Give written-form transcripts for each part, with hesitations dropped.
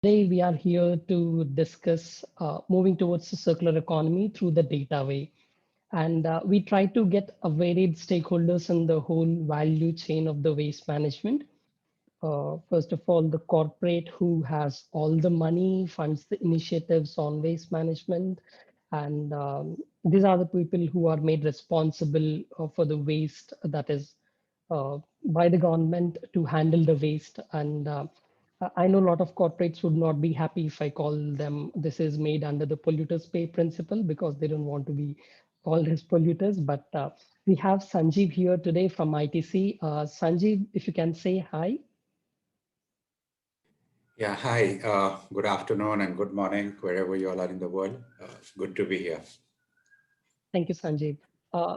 Today, we are here to discuss moving towards the circular economy through the data way. And we try to get a varied stakeholders in the whole value chain of the waste management. First of all, the corporate who has all the money, funds the initiatives on waste management. And these are the people who are made responsible for the waste that is by the government to handle the waste. And I know a lot of corporates would not be happy if I call them this is made under the polluters pay principle because they don't want to be called as polluters. But we have Sanjeev here today from ITC. Sanjeev, if you can say hi. Yeah, hi. Good afternoon and good morning, wherever you all are in the world. It's good to be here. Thank you, Sanjeev.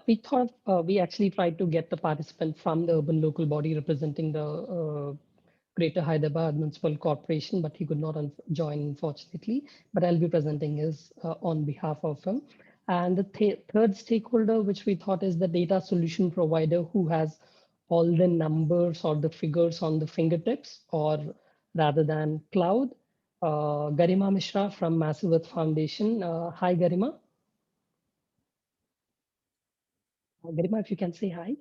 We thought we actually tried to get the participant from the urban local body representing the Greater Hyderabad Municipal Corporation, but he could not join, unfortunately. But I'll be presenting his on behalf of him. And the third stakeholder, which we thought is the data solution provider who has all the numbers or the figures on the fingertips, or rather than cloud. Garima Mishra from Massive Earth Foundation. Hi, Garima. Garima, if you can say hi.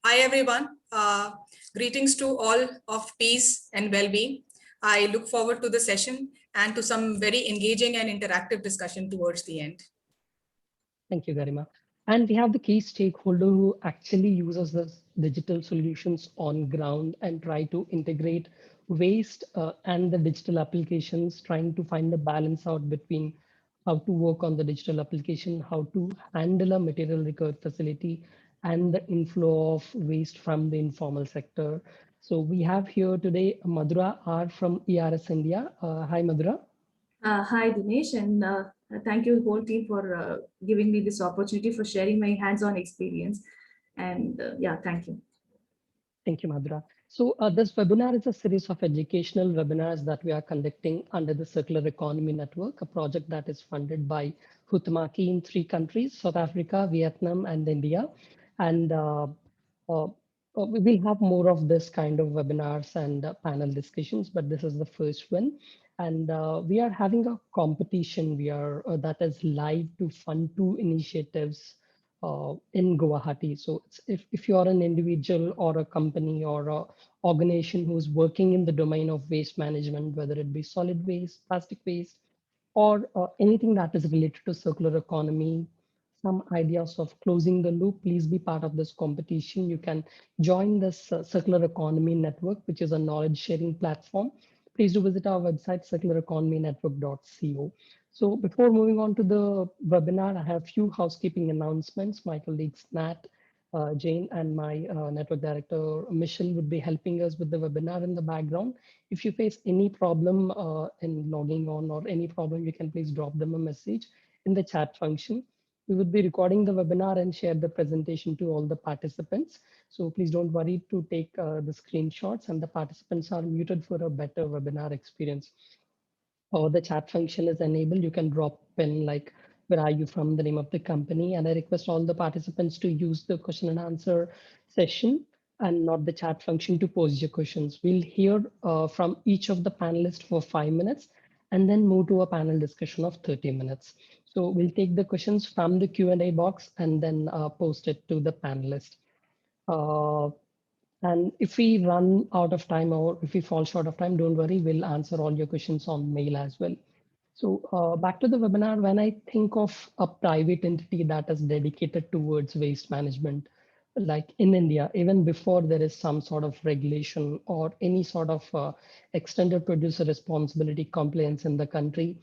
Hi, everyone. Greetings to all of peace and well-being. I look forward to the session and to some very engaging and interactive discussion towards the end. Thank you, Garima. And we have the key stakeholder who actually uses the digital solutions on ground and try to integrate waste and the digital applications, trying to find the balance out between how to work on the digital application, how to handle a material recovery facility, and the inflow of waste from the informal sector. So we have here today Madhura R from ERS India. Hi, Madhura. Hi, Dinesh, and thank you, whole team, for giving me this opportunity for sharing my hands-on experience. And yeah, thank you. Thank you, Madhura. So this webinar is a series of educational webinars that we are conducting under the Circular Economy Network, a project that is funded by Huhtamaki in 3 countries, South Africa, Vietnam, and India. And we will have more of this kind of webinars and panel discussions, but this is the first one. And we are having a competition that is live to fund 2 initiatives in Guwahati. So if you are an individual or a company or a organization who's working in the domain of waste management, whether it be solid waste, plastic waste, or anything that is related to circular economy, some ideas of closing the loop, please be part of this competition. You can join this Circular Economy Network, which is a knowledge sharing platform. Please do visit our website, circulareconomynetwork.co. So before moving on to the webinar, I have a few housekeeping announcements. My colleagues Nat, Jane, and my network director, Michelle, would be helping us with the webinar in the background. If you face any problem in logging on or any problem, you can please drop them a message in the chat function. We would be recording the webinar and share the presentation to all the participants. So please don't worry to take the screenshots, and the participants are muted for a better webinar experience. Or the chat function is enabled. You can drop in like, where are you from, the name of the company. And I request all the participants to use the question and answer session and not the chat function to pose your questions. We'll hear from each of the panelists for 5 minutes and then move to a panel discussion of 30 minutes. So we'll take the questions from the Q&A box and then post it to the panelist. And if we run out of time or if we fall short of time, don't worry, we'll answer all your questions on mail as well. So back to the webinar, when I think of a private entity that is dedicated towards waste management, like in India, even before there is some sort of regulation or any sort of extended producer responsibility compliance in the country,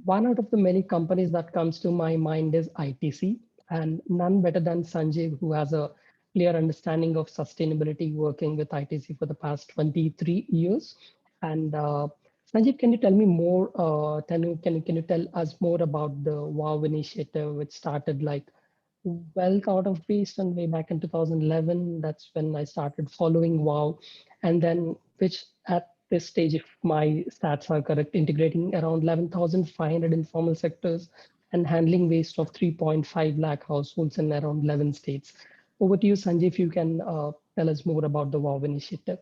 one out of the many companies that comes to my mind is ITC, and none better than Sanjay, who has a clear understanding of sustainability working with ITC for the past 23 years. And Sanjeev, can you tell me more? Can you tell us more about the WOW initiative, which started like wealth out of waste and way back in 2011? That's when I started following WOW, and then which at this stage, if my stats are correct, integrating around 11,500 informal sectors and handling waste of 3.5 lakh households in around 11 states. Over to you, Sanjay, if you can tell us more about the WOW initiative.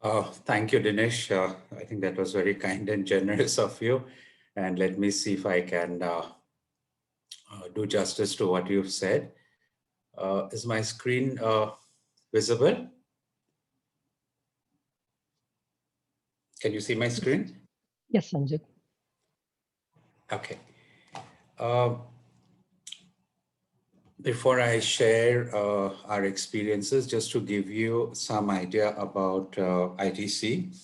Thank you, Dinesh. I think that was very kind and generous of you. And let me see if I can do justice to what you've said. Is my screen visible? Can you see my screen? Yes, Sanjit. Okay. Before I share our experiences, just to give you some idea about ITC,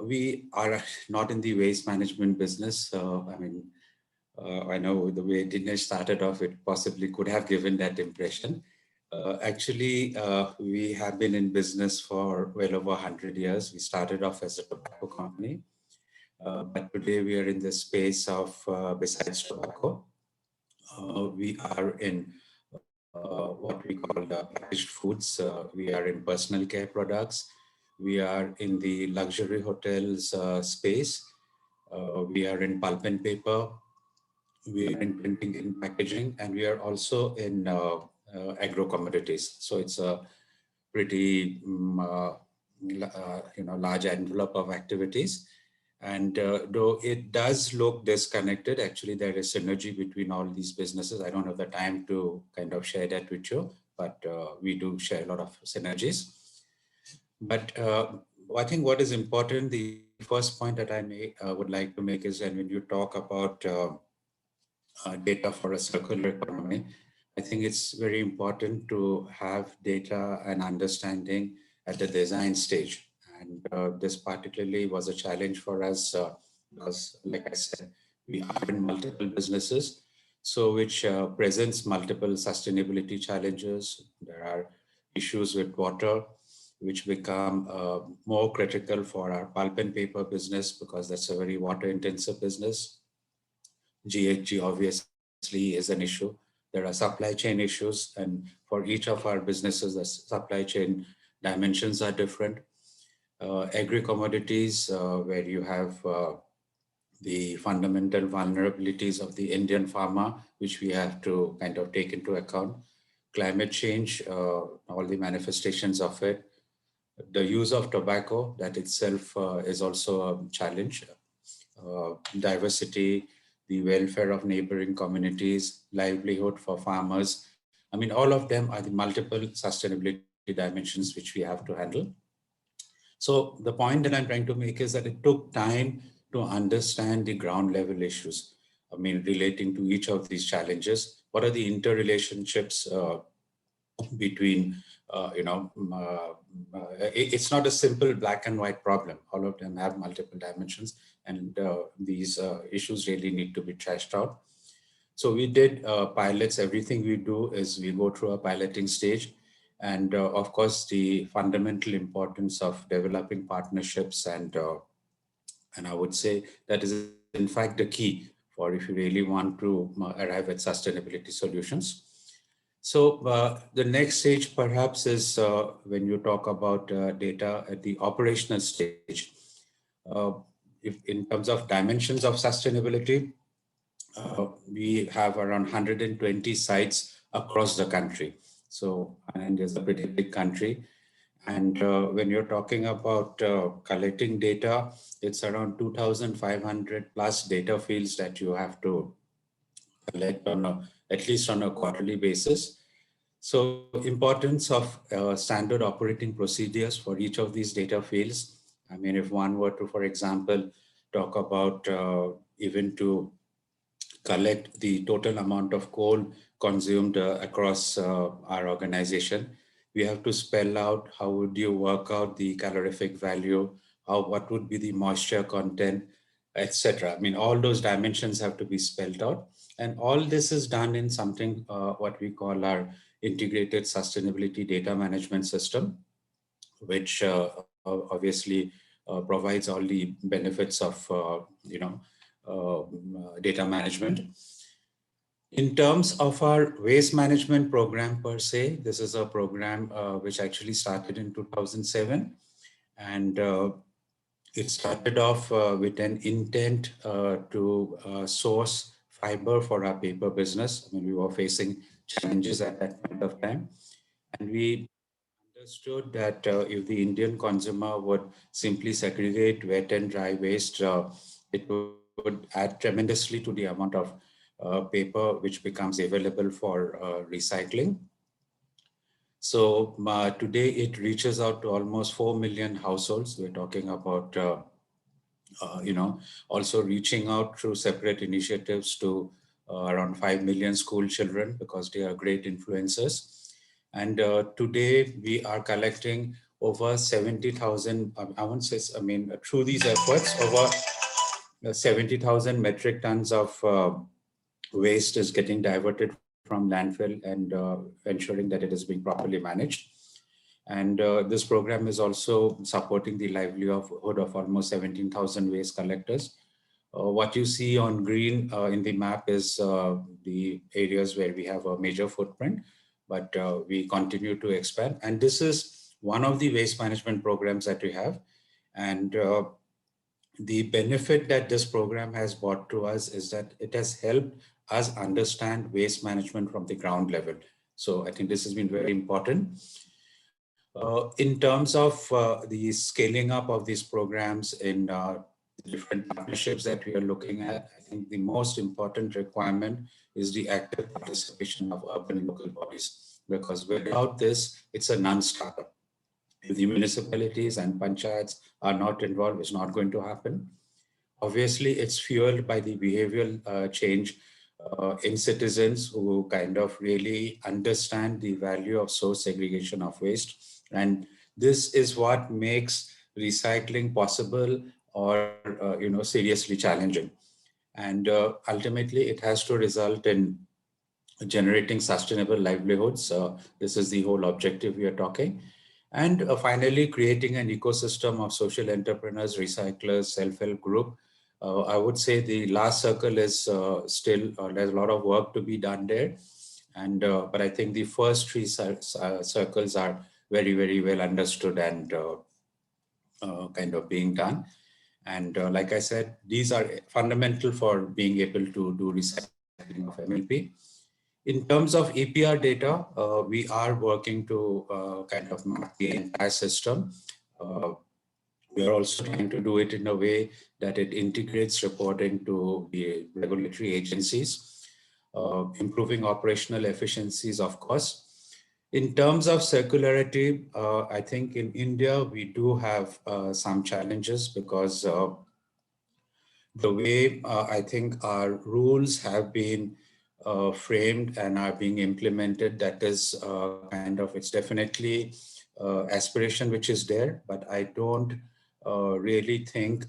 we are not in the waste management business. I know the way Dinesh started off, it possibly could have given that impression. Actually, we have been in business for well over 100 years. We started off as a tobacco company, but today we are in the space of, besides tobacco, we are in what we call packaged foods. We are in personal care products. We are in the luxury hotels space. We are in pulp and paper. We are in printing and packaging, and we are also in agro commodities. So it's a pretty large envelope of activities. And though it does look disconnected, actually there is synergy between all these businesses. I don't have the time to kind of share that with you, but we do share a lot of synergies. But I think what is important, the first point that I would like to make is that when you talk about data for a circular economy, I think it's very important to have data and understanding at the design stage. And this particularly was a challenge for us because, like I said, we are in multiple businesses, so which presents multiple sustainability challenges. There are issues with water, which become more critical for our pulp and paper business because that's a very water intensive business. GHG obviously is an issue. There are supply chain issues, and for each of our businesses, the supply chain dimensions are different. Agri-commodities, where you have the fundamental vulnerabilities of the Indian farmer, which we have to kind of take into account. Climate change, all the manifestations of it. The use of tobacco, that itself is also a challenge. Diversity, the welfare of neighboring communities, livelihood for farmers. I mean, all of them are the multiple sustainability dimensions which we have to handle. So the point that I'm trying to make is that it took time to understand the ground level issues. I mean, relating to each of these challenges. What are the interrelationships between, it's not a simple black and white problem. All of them have multiple dimensions, and these issues really need to be trashed out. So we did pilots. Everything we do is we go through a piloting stage. And of course, the fundamental importance of developing partnerships and I would say that is in fact the key for if you really want to arrive at sustainability solutions. So the next stage perhaps is when you talk about data at the operational stage. If in terms of dimensions of sustainability, we have around 120 sites across the country. So, and India is a pretty big country. And when you're talking about collecting data, it's around 2,500 plus data fields that you have to collect on at least on a quarterly basis. So importance of standard operating procedures for each of these data fields. I mean, if one were to, for example, talk about even to collect the total amount of coal consumed across our organization, we have to spell out how would you work out the calorific value, what would be the moisture content, etc. I mean, all those dimensions have to be spelled out. And all this is done in something what we call our integrated sustainability data management system, which obviously provides all the benefits of data management. In terms of our waste management program per se, this is a program which actually started in 2007, and it started off with an intent to source fiber for our paper business. I mean, we were facing challenges at that point of time, and we Understood that if the Indian consumer would simply segregate wet and dry waste, it would add tremendously to the amount of paper which becomes available for recycling. So today it reaches out to almost 4 million households. We're talking about, also reaching out through separate initiatives to around 5 million school children because they are great influencers. And today we are collecting over 70,000, I won't say, through these efforts, over 70,000 metric tons of waste is getting diverted from landfill and ensuring that it is being properly managed. And this program is also supporting the livelihood of almost 17,000 waste collectors. What you see on green in the map is the areas where we have a major footprint, but we continue to expand. And this is one of the waste management programs that we have. And the benefit that this program has brought to us is that it has helped us understand waste management from the ground level. So I think this has been very important. In terms of the scaling up of these programs in the different partnerships that we are looking at, I think the most important requirement is the active participation of urban local bodies, because without this, it's a non-starter. If the municipalities and panchayats are not involved, it's not going to happen. Obviously, it's fueled by the behavioral change in citizens who kind of really understand the value of source segregation of waste. And this is what makes recycling possible or, seriously challenging. And ultimately, it has to result in generating sustainable livelihoods. This is the whole objective we are talking. And finally, creating an ecosystem of social entrepreneurs, recyclers, self-help group. I would say the last circle is still, there's a lot of work to be done there. And but I think the first three circles are very, very well understood and kind of being done. And like I said, these are fundamental for being able to do recycling of MLP. In terms of EPR data, we are working to kind of map the entire system. We are also trying to do it in a way that it integrates reporting to the regulatory agencies, improving operational efficiencies, of course. In terms of circularity, I think in India, we do have some challenges because the way I think our rules have been framed and are being implemented, that is kind of, it's definitely aspiration which is there, but I don't really think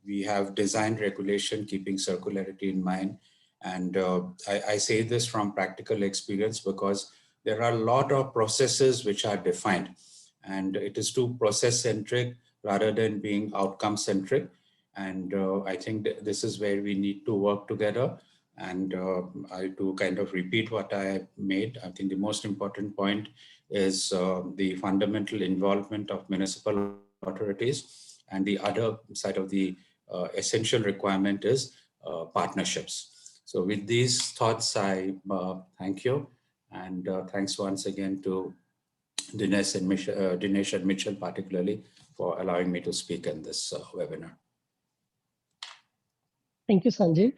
we have designed regulation keeping circularity in mind. And I say this from practical experience because there are a lot of processes which are defined, and it is too process centric rather than being outcome centric. And I think this is where we need to work together. And to kind of repeat what I made, I think the most important point is the fundamental involvement of municipal authorities. And the other side of the essential requirement is partnerships. So with these thoughts, I thank you. And thanks once again to Dinesh and Mitchell particularly for allowing me to speak in this webinar. Thank you, Sanjay.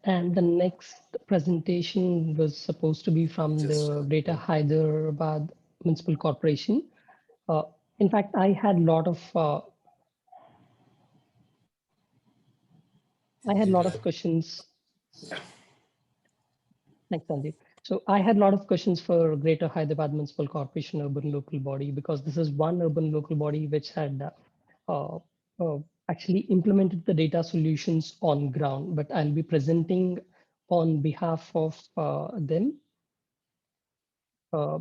And the next presentation was supposed to be from the Greater Hyderabad Municipal Corporation. In fact, I had a lot of questions. Thanks, Sanjay. So I had a lot of questions for Greater Hyderabad Municipal Corporation urban local body, because this is one urban local body which had actually implemented the data solutions on ground, but I'll be presenting on behalf of them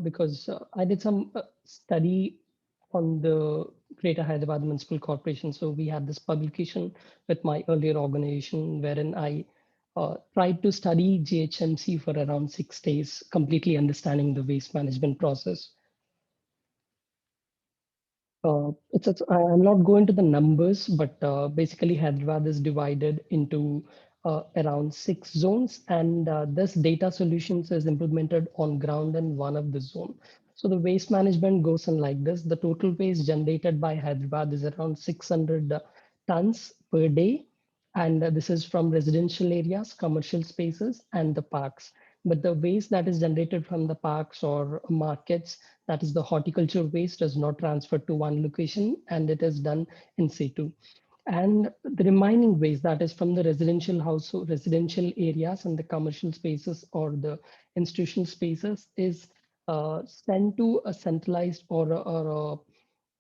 because I did some study on the Greater Hyderabad Municipal Corporation. So we had this publication with my earlier organization wherein I tried to study GHMC for around 6 days, completely understanding the waste management process. I'm not going to the numbers, but basically Hyderabad is divided into around 6 zones, and this data solutions is implemented on ground in one of the zone. So the waste management goes on like this. The total waste generated by Hyderabad is around 600 tons per day. And this is from residential areas, commercial spaces, and the parks. But the waste that is generated from the parks or markets, that is the horticulture waste, does not transfer to one location, and it is done in situ. And the remaining waste that is from the residential household, residential areas and the commercial spaces or the institutional spaces is sent to a centralized or a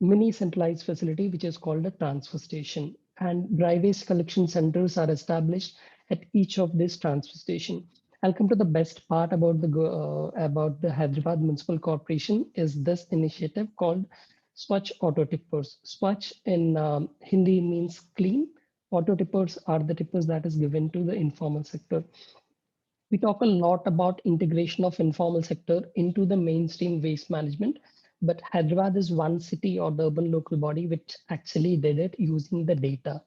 mini centralized facility, which is called a transfer station. And dry waste collection centers are established at each of these transfer station. I'll come to the best part about the Hyderabad Municipal Corporation is this initiative called Swachh Auto Tippers. Swachh in Hindi means clean. Auto tippers are the tippers that is given to the informal sector. We talk a lot about integration of informal sector into the mainstream waste management, but Hyderabad is one city or the urban local body which actually did it using the data.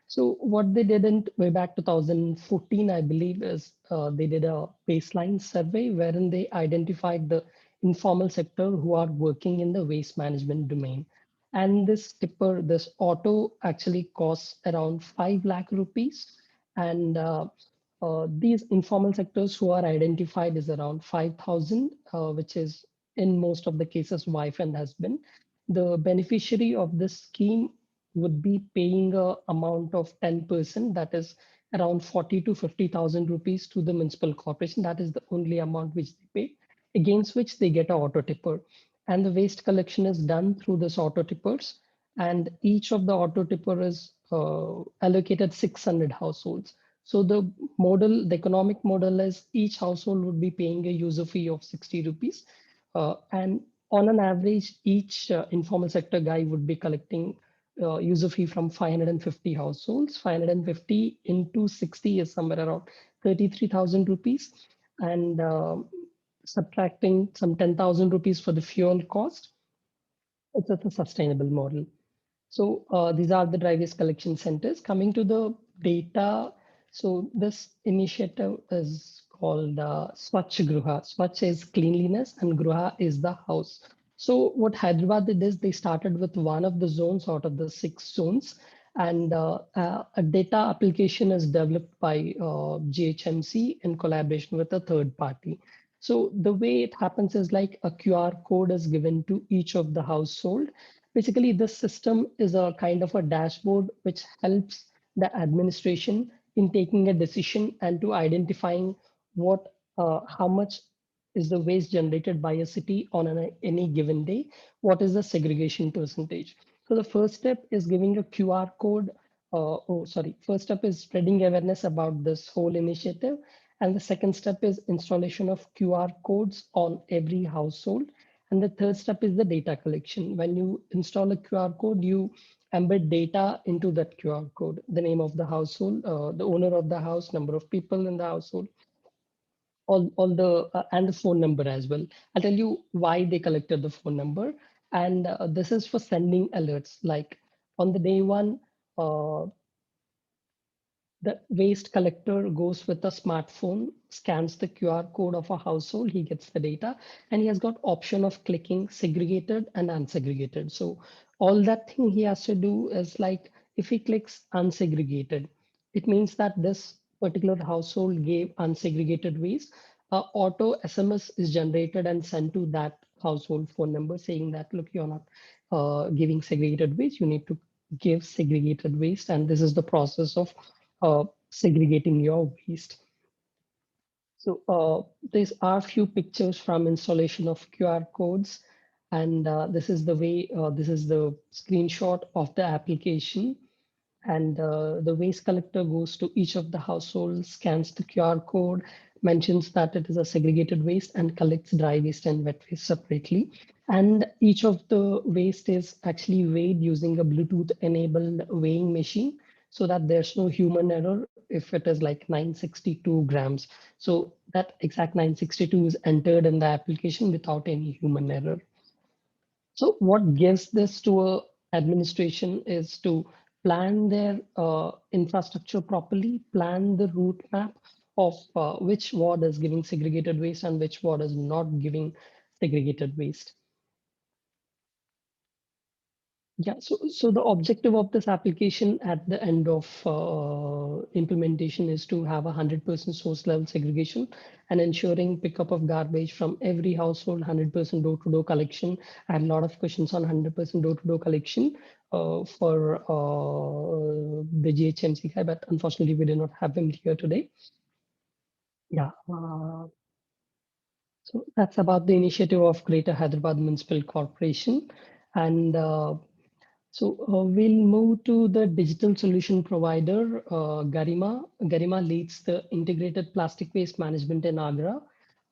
So what they did in way back 2014, I believe, is they did a baseline survey wherein they identified the informal sector who are working in the waste management domain. And this tipper, this auto actually costs around 5 lakh rupees. And these informal sectors who are identified is around 5,000, which is in most of the cases wife and husband. The beneficiary of this scheme would be paying a amount of 10%, that is around 40 to 50,000 rupees to the municipal corporation. That is the only amount which they pay, against which they get an auto tipper. And the waste collection is done through this auto tippers. And each of the auto tipper is allocated 600 households. So the model, the economic model is each household would be paying a user fee of 60 rupees. And on an average, each informal sector guy would be collecting user fee from 550 households. 550 into 60 is somewhere around 33,000 rupees. And subtracting some 10,000 rupees for the fuel cost, it's a sustainable model. So these are the dry waste collection centers. Coming to the data, so this initiative is called Swachh Gruha. Swachh is cleanliness and Gruha is the house. So what Hyderabad did is they started with one of the zones out of the 6 zones, and a data application is developed by GHMC in collaboration with a third party. So the way it happens is like a QR code is given to each of the household. Basically, this system is a kind of a dashboard which helps the administration in taking a decision and to identifying how much is the waste generated by a city on any given day, what is the segregation percentage. So the first step is giving a QR code, first step is spreading awareness about this whole initiative. And the second step is installation of QR codes on every household. And the third step is the data collection. When you install a QR code, you embed data into that QR code, the name of the household, the owner of the house, number of people in the household, all the and the phone number as well. I'll tell you why they collected the phone number. And this is for sending alerts. Like on the day one, the waste collector goes with a smartphone, scans the QR code of a household, he gets the data, and he has got option of clicking segregated and unsegregated. So all that thing he has to do is like, if he clicks unsegregated, it means that this particular household gave unsegregated waste. Auto SMS is generated and sent to that household phone number saying that, look, you're not giving segregated waste, you need to give segregated waste. And this is the process of segregating your waste. So these are few pictures from installation of QR codes. And this is the way, this is the screenshot of the application. And the waste collector goes to each of the households, scans the QR code, mentions that it is a segregated waste, and collects dry waste and wet waste separately. And each of the waste is actually weighed using a Bluetooth enabled weighing machine, so that there's no human error if it is like 962 grams. So that exact 962 is entered in the application without any human error. So what gives this to a administration is to plan their infrastructure properly, plan the route map of which ward is giving segregated waste and which ward is not giving segregated waste. Yeah, so the objective of this application at the end of implementation is to have 100% source level segregation and ensuring pickup of garbage from every household, 100% door-to-door collection. I had a lot of questions on 100% door-to-door collection for the GHMC guy, but unfortunately we did not have him here today. Yeah. So that's about the initiative of Greater Hyderabad Municipal Corporation. And we'll move to the digital solution provider, Garima. Garima leads the integrated plastic waste management in Agra.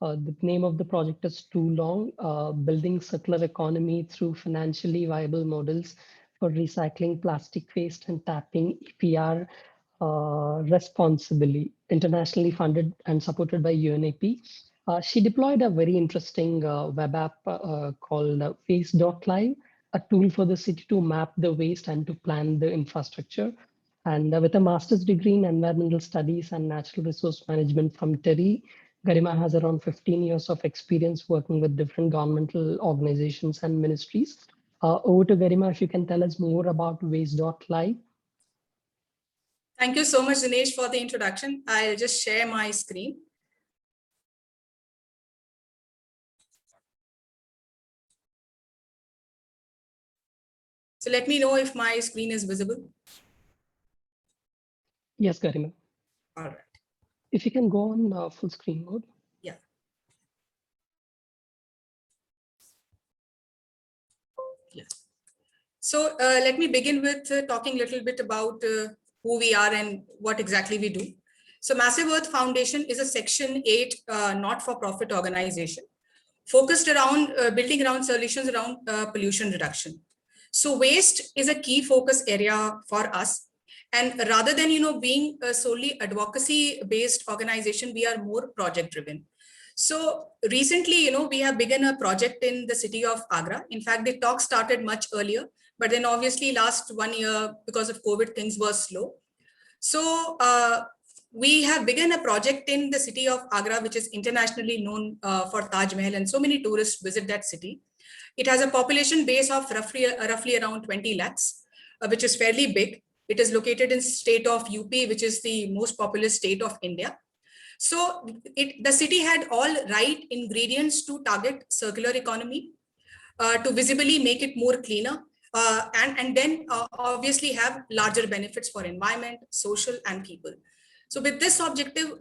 The name of the project is too long, building circular economy through financially viable models for recycling plastic waste and tapping EPR responsibly, internationally funded and supported by UNEP. She deployed a very interesting web app called Waste.live, a tool for the city to map the waste and to plan the infrastructure. And with a master's degree in environmental studies and natural resource management from TERI, Garima has around 15 years of experience working with different governmental organizations and ministries. Over to Garima, if you can tell us more about Waste.live. Thank you so much, Dinesh, for the introduction. I'll just share my screen. So let me know if my screen is visible. Yes, Garima. All right. If you can go on full screen mode. Yeah. Yeah. So let me begin with talking a little bit about who we are and what exactly we do. So Massive Earth Foundation is a Section 8 not-for-profit organization focused around building around solutions around pollution reduction. So waste is a key focus area for us. And rather than being a solely advocacy-based organization, we are more project-driven. So recently, we have begun a project in the city of Agra. In fact, the talk started much earlier, but then obviously last 1 year, because of COVID, things were slow. So we have begun a project in the city of Agra, which is internationally known for Taj Mahal, and so many tourists visit that city. It has a population base of roughly around 20 lakhs, which is fairly big. It is located in state of UP, which is the most populous state of India. So the city had all right ingredients to target circular economy, to visibly make it more cleaner, and then obviously have larger benefits for environment, social, and people. So with this objective,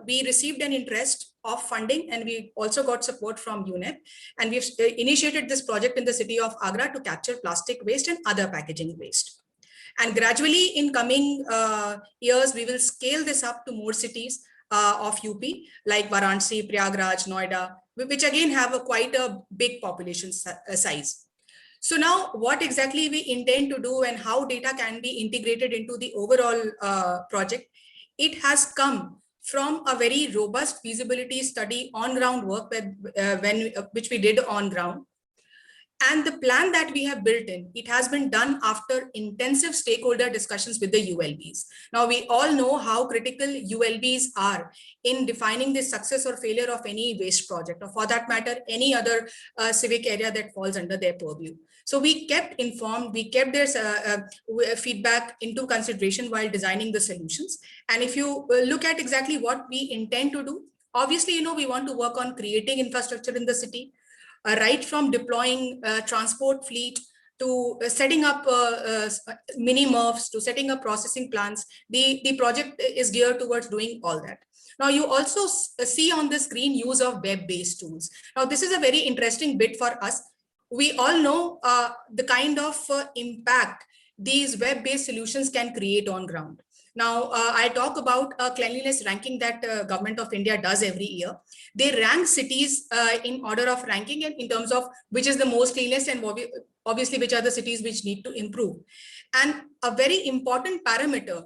we received an interest of funding, and we also got support from UNEP, and we've initiated this project in the city of Agra to capture plastic waste and other packaging waste. And gradually in coming years, we will scale this up to more cities of UP like Varanasi, Prayagraj, Noida, which again have quite a big population size. So now what exactly we intend to do and how data can be integrated into the overall project, it has come from a very robust feasibility study on ground work which we did on ground. And the plan that we have built in, it has been done after intensive stakeholder discussions with the ULBs. Now, we all know how critical ULBs are in defining the success or failure of any waste project, or for that matter, any other civic area that falls under their purview. So we kept informed, we kept their feedback into consideration while designing the solutions. And if you look at exactly what we intend to do, obviously, we want to work on creating infrastructure in the city, right from deploying transport fleet to setting up mini MRFs, to setting up processing plants. The project is geared towards doing all that. Now, you also see on the screen use of web-based tools. Now, this is a very interesting bit for us. We all know the kind of impact these web-based solutions can create on ground. Now, I talk about a cleanliness ranking that Government of India does every year. They rank cities in order of ranking and in terms of which is the most cleanest and obviously which are the cities which need to improve. And a very important parameter,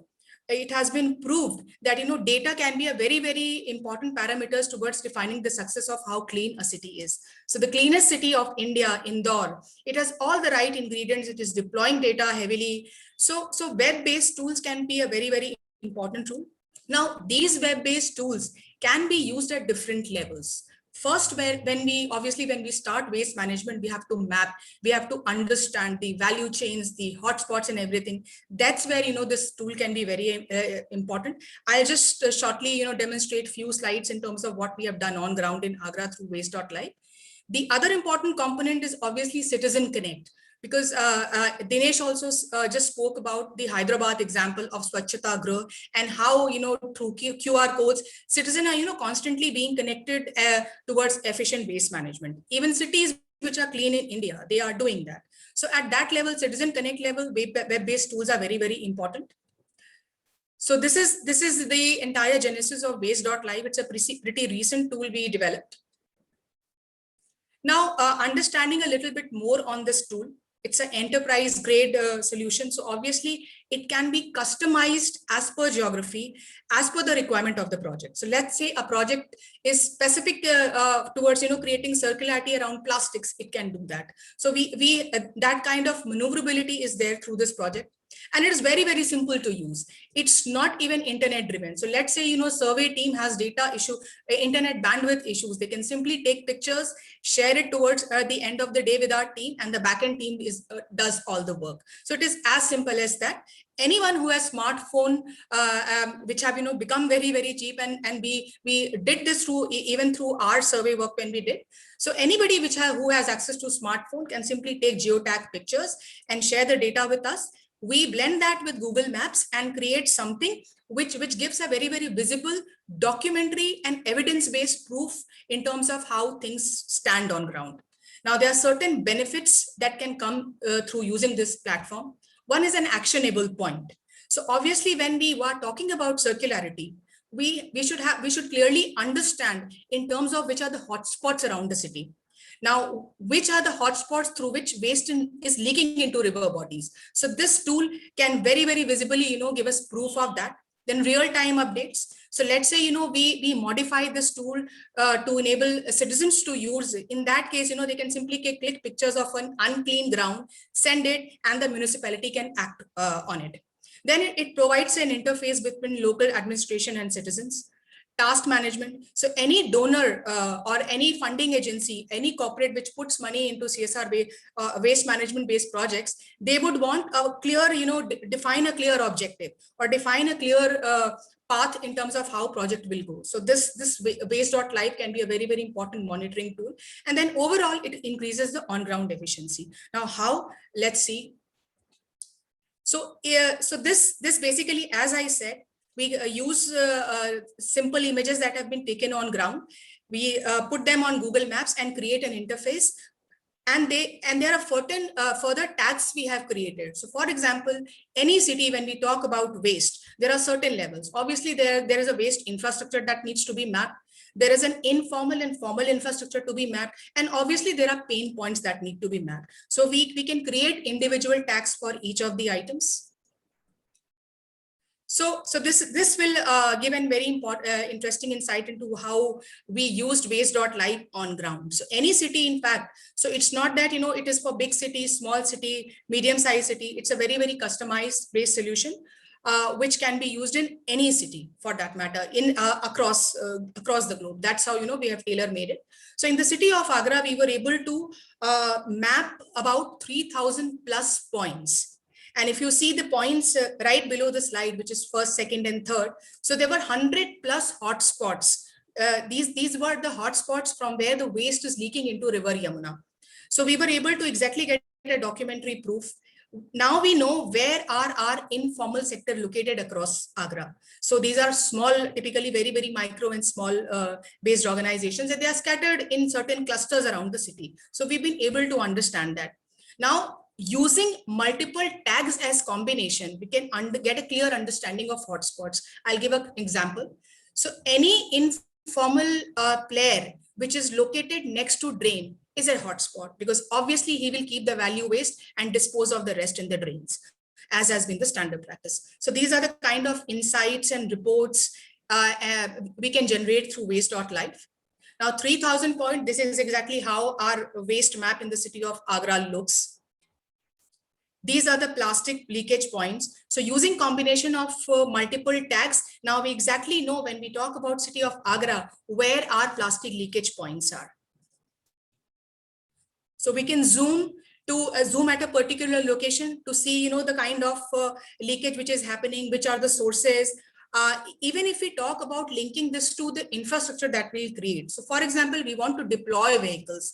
it has been proved that data can be a very, very important parameters towards defining the success of how clean a city is. So the cleanest city of India, Indore, it has all the right ingredients. It is deploying data heavily. So web-based tools can be a very, very important tool. Now, these web-based tools can be used at different levels. First, when we start waste management, we have to map, we have to understand the value chains, the hotspots and everything. That's where, this tool can be very important. I'll just shortly, demonstrate few slides in terms of what we have done on ground in Agra through waste.live. The other important component is obviously Citizen Connect, because Dinesh also just spoke about the Hyderabad example of Swachhata Grah and how, through QR codes, citizens are, constantly being connected towards efficient waste management. Even cities which are clean in India, they are doing that. So at that level, Citizen Connect level, web-based tools are very, very important. So this is the entire genesis of waste.live. It's a pretty recent tool we developed. Now, understanding a little bit more on this tool, it's an enterprise grade solution. So obviously it can be customized as per geography, as per the requirement of the project. So let's say a project is specific towards, creating circularity around plastics, it can do that. So that kind of maneuverability is there through this project. And it is very, very simple to use. It's not even internet driven. So let's say, survey team has data issue, internet bandwidth issues. They can simply take pictures, share it towards the end of the day with our team, and the backend team does all the work. So it is as simple as that. Anyone who has smartphone, which have, become very, very cheap, and we did this even through our survey work when we did. So anybody who has access to smartphone can simply take geotag pictures and share the data with us. We blend that with Google Maps and create something which gives a very, very visible documentary and evidence-based proof in terms of how things stand on ground. Now, there are certain benefits that can come through using this platform. One is an actionable point. So obviously, when we were talking about circularity, we should clearly understand in terms of which are the hotspots around the city. Now, which are the hotspots through which waste is leaking into river bodies? So this tool can very, very visibly, give us proof of that. Then real-time updates. So let's say, we modify this tool to enable citizens to use it. In that case, they can simply click pictures of an unclean ground, send it, and the municipality can act on it. Then it provides an interface between local administration and citizens. Task management. So any donor or any funding agency, any corporate which puts money into CSR waste management based projects, they would want a clear, define a clear objective or define a clear path in terms of how project will go. So this waste.live can be a very, very important monitoring tool. And then overall, it increases the on-ground efficiency. Now, how? Let's see. So, so this basically, as I said, we use simple images that have been taken on ground. We put them on Google Maps and create an interface. And there are certain further tags we have created. So for example, any city, when we talk about waste, there are certain levels. Obviously, there is a waste infrastructure that needs to be mapped. There is an informal and formal infrastructure to be mapped. And obviously, there are pain points that need to be mapped. So we can create individual tags for each of the items. So this will give a very interesting insight into how we used waste.live on ground. So any city, in fact, so it's not that, it is for big city, small city, medium-sized city. It's a very, very customized based solution, which can be used in any city for that matter, in across the globe. That's how, we have tailor-made it. So in the city of Agra, we were able to map about 3,000 plus points. And if you see the points right below the slide, which is first, second, and third, so there were 100 plus hotspots. These were the hotspots from where the waste is leaking into River Yamuna. So we were able to exactly get a documentary proof. Now we know where are our informal sector located across Agra. So these are small, typically very, very micro and small based organizations, and they are scattered in certain clusters around the city. So we've been able to understand that. Now, using multiple tags as combination, we can get a clear understanding of hotspots. I'll give an example. So any informal player which is located next to drain is a hotspot, because obviously he will keep the value waste and dispose of the rest in the drains, as has been the standard practice. So these are the kind of insights and reports we can generate through waste.live. Now 3,000 point, this is exactly how our waste map in the city of Agra looks. These are the plastic leakage points. So using combination of multiple tags, now we exactly know when we talk about city of Agra, where our plastic leakage points are. So we can zoom at a particular location to see, the kind of leakage which is happening, which are the sources. Even if we talk about linking this to the infrastructure that we create. So for example, we want to deploy vehicles.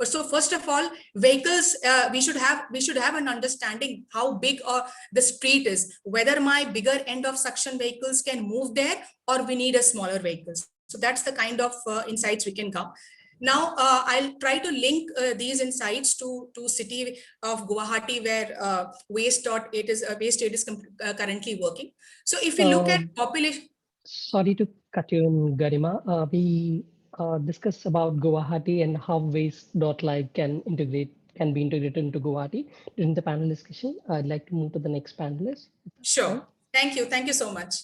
So first of all, vehicles, we should have an understanding how big the street is, whether my bigger end of suction vehicles can move there or we need a smaller vehicles. So that's the kind of insights we can come. Now, I'll try to link these insights to city of Guwahati, where waste.8 is currently working. So if we look at population. Sorry to cut you in, Garima. We discussed about Guwahati and how waste.live can be integrated into Guwahati during the panel discussion. I'd like to move to the next panelist. Sure. Thank you. Thank you so much.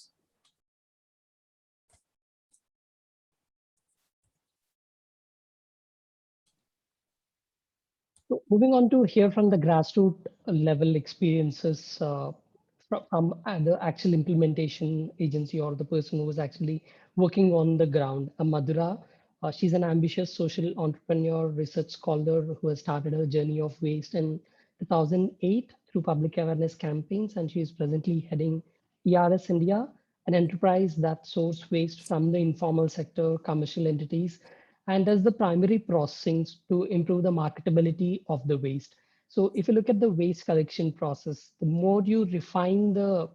So moving on to hear from the grassroots level experiences from the actual implementation agency or the person who was actually working on the ground. Madhura, she's an ambitious social entrepreneur, research scholar who has started her journey of waste in 2008 through public awareness campaigns, and she is presently heading ERS India, an enterprise that sources waste from the informal sector, commercial entities, and does the primary processing to improve the marketability of the waste. So if you look at the waste collection process, the more you refine the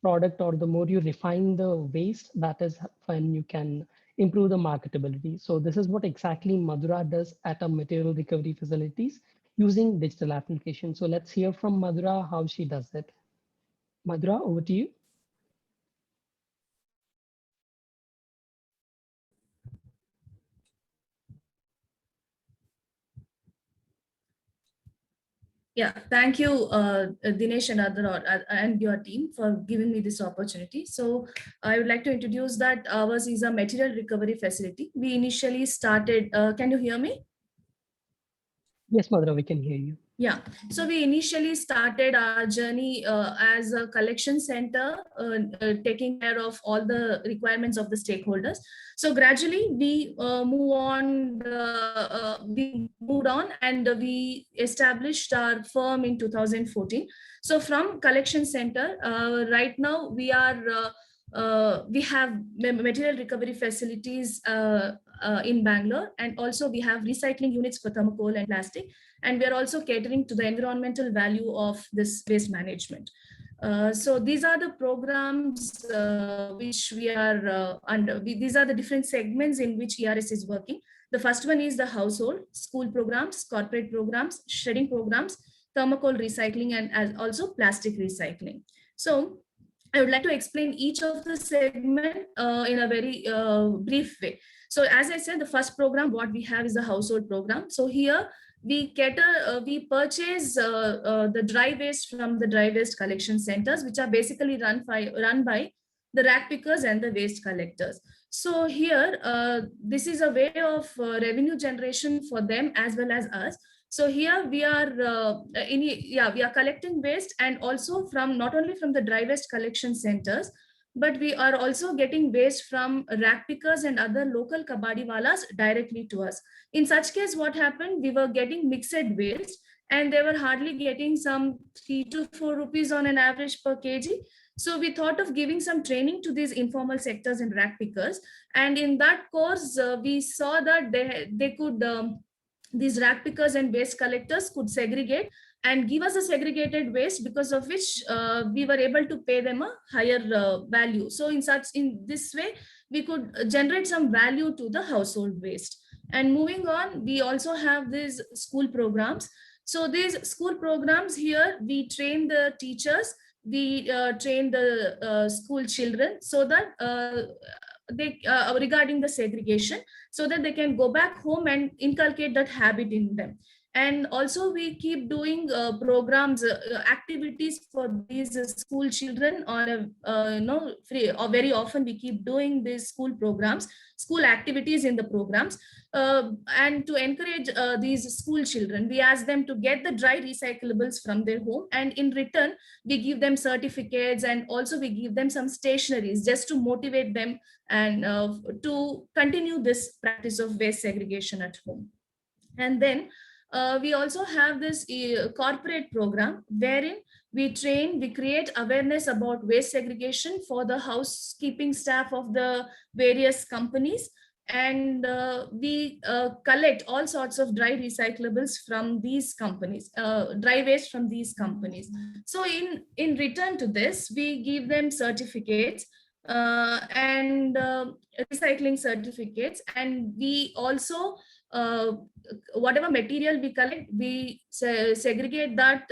product or the more you refine the waste, that is when you can improve the marketability. So this is what exactly Madhura does at our material recovery facilities using digital application. So let's hear from Madhura how she does it. Madhura, over to you. Yeah, thank you, Dinesh and and your team for giving me this opportunity. So I would like to introduce that ours is a material recovery facility. We initially started, can you hear me? Yes, Madhura, we can hear you. Yeah, so we initially started our journey as a collection center, taking care of all the requirements of the stakeholders. So gradually we we moved on and we established our firm in 2014. So from collection center, right now we have material recovery facilities in Bangalore, and also we have recycling units for thermocol and plastic. And we are also catering to the environmental value of this waste management. So these are the programs which we are under. These are the different segments in which ERS is working. The first one is the household, school programs, corporate programs, shredding programs, thermocol recycling, and as also plastic recycling. So I would like to explain each of the segment in a very brief way. So as I said, the first program, what we have is the household program. So here we purchase the dry waste from the dry waste collection centers, which are basically run by the rack pickers and the waste collectors. So here, this is a way of revenue generation for them as well as us. So here we are we are collecting waste, and also from not only from the dry waste collection centers, but we are also getting waste from rack pickers and other local kabadiwalas directly to us. In such case, what happened? We were getting mixed waste, and they were hardly getting some 3 to 4 rupees on an average per kg. So we thought of giving some training to these informal sectors and rack pickers. And in that course, we saw that they could, these rack pickers and waste collectors could segregate and give us a segregated waste, because of which we were able to pay them a higher value. So in this way, we could generate some value to the household waste. And moving on, we also have these school programs. So these school programs here, we train the teachers, we train the school children so that they regarding the segregation, so that they can go back home and inculcate that habit in them. And also we keep doing programs, activities for these school children on a free, or very often we keep doing these school programs, school activities in the programs. And to encourage these school children, we ask them to get the dry recyclables from their home, and in return we give them certificates, and also we give them some stationaries just to motivate them and to continue this practice of waste segregation at home. And then we also have this corporate program wherein we train, we create awareness about waste segregation for the housekeeping staff of the various companies. And we collect all sorts of dry recyclables from these companies, dry waste from these companies. So in return to this, we give them certificates and recycling certificates. And we also whatever material we collect, we segregate that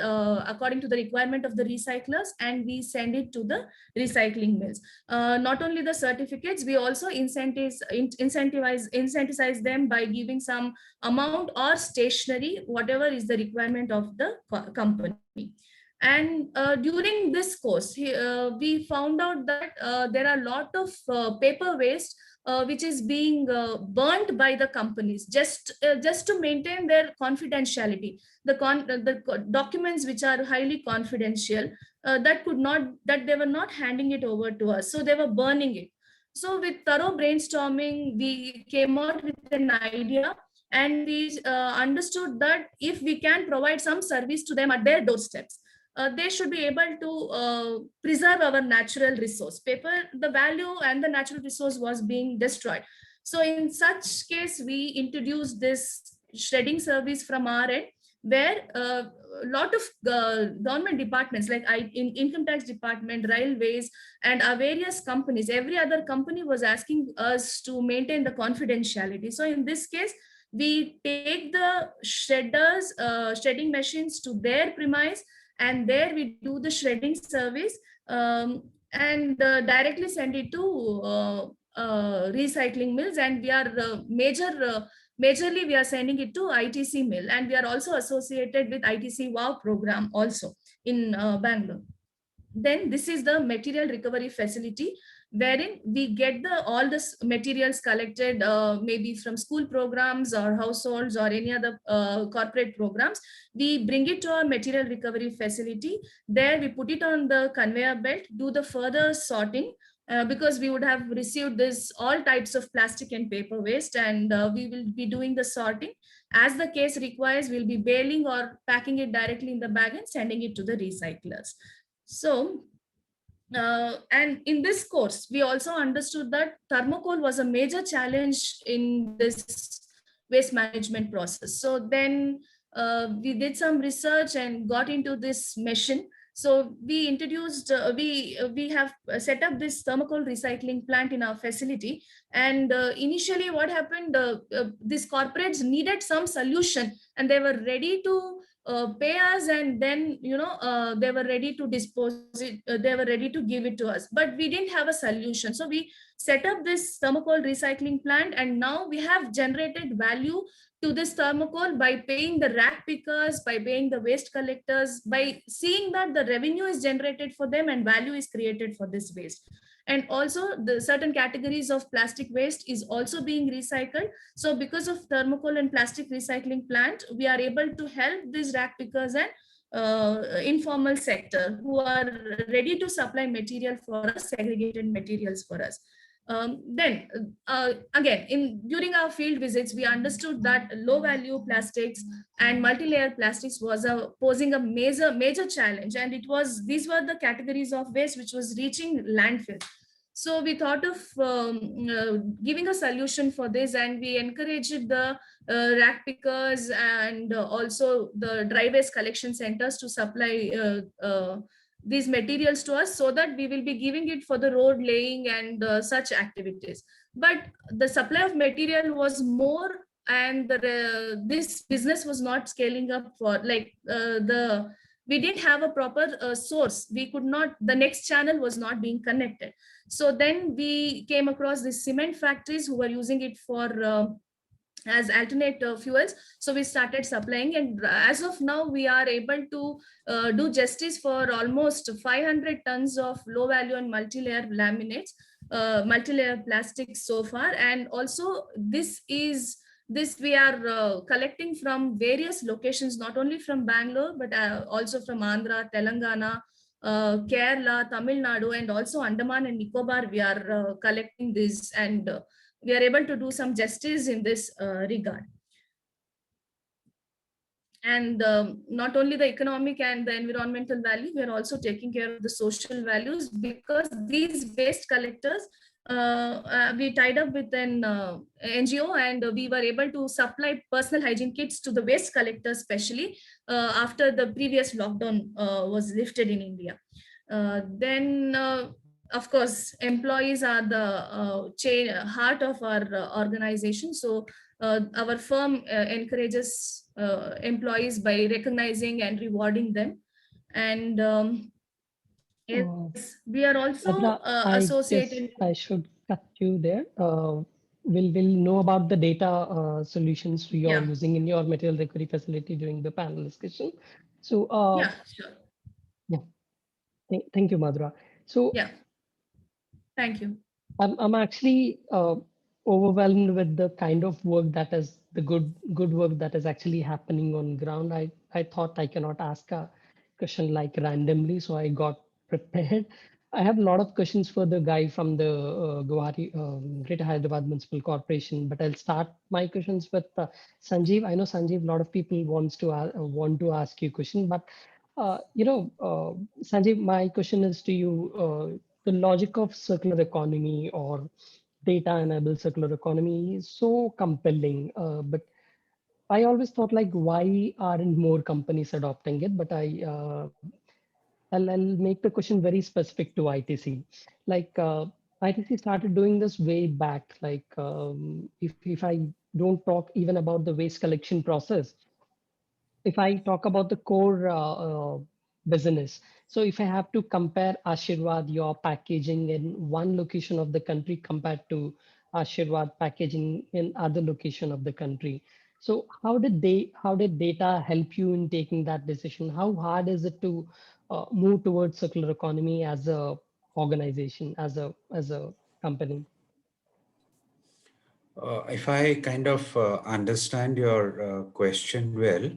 according to the requirement of the recyclers, and we send it to the recycling mills. Not only the certificates, we also incentivize them by giving some amount or stationery, whatever is the requirement of the company. And during this course, we found out that there are a lot of paper waste which is being burnt by the companies just to maintain their confidentiality. The documents which are highly confidential, that they were not handing it over to us, so they were burning it. So with thorough brainstorming, we came out with an idea, and we understood that if we can provide some service to them at their doorsteps, they should be able to preserve our natural resource. Paper, the value and the natural resource was being destroyed. So in such case, we introduced this shredding service from our end, where a lot of government departments like income tax department, railways, and our various companies, every other company was asking us to maintain the confidentiality. So in this case, we take the shredding machines to their premise, and there we do the shredding service and directly send it to recycling mills. And we are majorly we are sending it to ITC mill, and we are also associated with ITC WOW program also in Bangalore. Then this is the material recovery facility, wherein we get all the materials collected maybe from school programs or households or any other corporate programs. We bring it to our material recovery facility. There we put it on the conveyor belt, do the further sorting, because we would have received all types of plastic and paper waste, and we will be doing the sorting. As the case requires, we'll be baling or packing it directly in the bag and sending it to the recyclers. So and in this course, we also understood that thermocol was a major challenge in this waste management process. So then we did some research and got into this machine. So we introduced, we have set up this thermocol recycling plant in our facility. And initially what happened, these corporates needed some solution, and they were ready to pay us, and then they were ready to dispose it, they were ready to give it to us, but we didn't have a solution. So we set up this thermocol recycling plant, and now we have generated value to this thermocol by paying the rack pickers, by paying the waste collectors, by seeing that the revenue is generated for them and value is created for this waste. And also the certain categories of plastic waste is also being recycled. So because of thermocol and plastic recycling plant, we are able to help these rack pickers and informal sector who are ready to supply material for us, segregated materials for us. Then again, during our field visits, we understood that low value plastics and multi-layer plastics was posing a major challenge, and these were the categories of waste which was reaching landfill. So we thought of giving a solution for this, and we encouraged the rack pickers and also the dry waste collection centers to supply these materials to us, so that we will be giving it for the road laying and such activities. But the supply of material was more, and this business was not scaling up for we didn't have a proper source. We could not, the next channel was not being connected. So then we came across these cement factories who were using it for as alternate fuels. So we started supplying, and as of now we are able to do justice for almost 500 tons of low value and multi-layer laminates, multi-layer plastics so far. And also this we are collecting from various locations, not only from Bangalore but also from Andhra, Telangana, Kerala, Tamil Nadu, and also Andaman and Nicobar. We are collecting this, and we are able to do some justice in this regard. And not only the economic and the environmental value, we are also taking care of the social values, because these waste collectors, we tied up with an NGO, and we were able to supply personal hygiene kits to the waste collectors, especially after the previous lockdown was lifted in India. Then of course, employees are the heart of our organization. So our firm encourages employees by recognizing and rewarding them. And yes, we are also Madhura, I guess associated. I should cut you there. We'll know about the data solutions you are Yeah. using in your material recovery facility during the panel discussion. So Yeah, sure. yeah, thank you, Madhura. So Yeah, thank you. I'm actually overwhelmed with the kind of work that is the good work that is actually happening on ground. I thought I cannot ask a question like randomly, so I got prepared. I have a lot of questions for the guy from the Guwahati Greater Hyderabad Municipal Corporation, but I'll start my questions with Sanjeev. I know Sanjeev, a lot of people want to ask you a question, but Sanjeev, my question is to you. The logic of circular economy or data-enabled circular economy is so compelling, but I always thought like, why aren't more companies adopting it? But I'll make the question very specific to ITC. Like ITC started doing this way back. Like if I don't talk even about the waste collection process, if I talk about the core business, so if I have to compare Ashirwad, your packaging in one location of the country compared to Ashirwad packaging in other location of the country, so how did data help you in taking that decision? How hard is it to move towards circular economy as a organization, as a company? If I kind of understand your question well,